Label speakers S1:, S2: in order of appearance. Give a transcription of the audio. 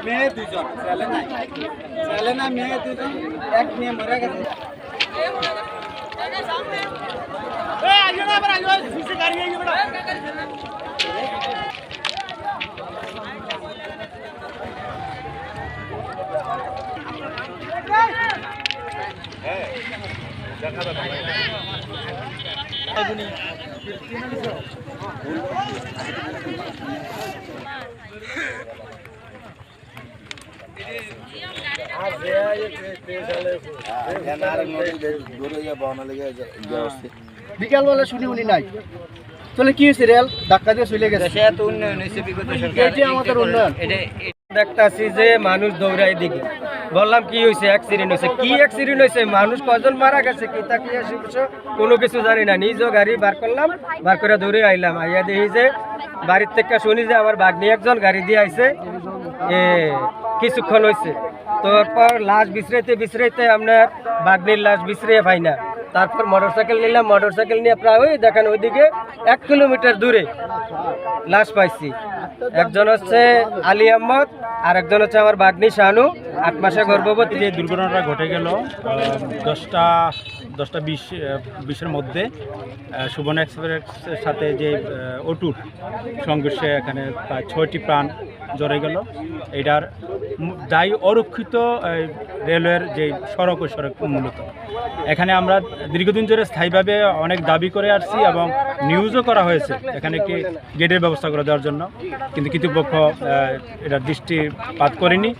S1: মেয়ে দুজন ছেলে না মেয়ে দুজন এক মেয়ে মরে গেছে
S2: বিকাল বেলা শুনি উনি নাই চলে কি হয়েছে রেল ধাক্কা দিয়ে চলে গেছে
S1: সে তো উন্নয়ন হয়েছে বিগত
S2: এটি আমাদের উন্নয়ন
S3: দেখতাছি যে মানুষ দৌড়াই দিকে বললাম কি হয়েছে অ্যাক্সিডেন্ট হয়েছে কি অ্যাক্সিডেন্ট হয়েছে মানুষ কজন মারা গেছে কি তা কি কোনো কিছু জানি না নিজেও গাড়ি বার করলাম বার করে দৌড়ে আইলাম আইয়া দেখি যে বাড়ির থেকে শুনি যে আমার ভাগ্নি একজন গাড়ি দিয়ে আইছে কিছুক্ষণ হয়েছে তারপর লাশ বিছরাইতে আপনার ভাগ্নির লাশ বিছরিয়ে পাই না তারপর মোটরসাইকেল নিলাম মোটরসাইকেল নিয়ে প্রায় ওই দেখেন ওইদিকে 1 কিলোমিটার দূরে লাশ পাইছি একজন হচ্ছে আলী আহমদ আর একজন হচ্ছে আমার ভাগ্নি শানু 8 মাসে গর্ভবতী।
S4: যে দুর্ঘটনাটা ঘটে গেল 10:20-এর মধ্যে সুবর্ণ এক্সপ্রেসের সাথে যে অটুর সংঘর্ষে এখানে প্রায় 6টি প্রাণ জড়ে গেল। এটার দায়ী অরক্ষিত রেলওয়ের যে সড়ক ওই সড়ক মূলত এখানে আমরা দীর্ঘদিন ধরে স্থায়ীভাবে অনেক দাবি করে আসছি এবং নিউজও করা হয়েছে এখানে একটি গেটের ব্যবস্থা করে দেওয়ার জন্য, কিন্তু কর্তৃপক্ষ এটা দৃষ্টিপাত করেনি।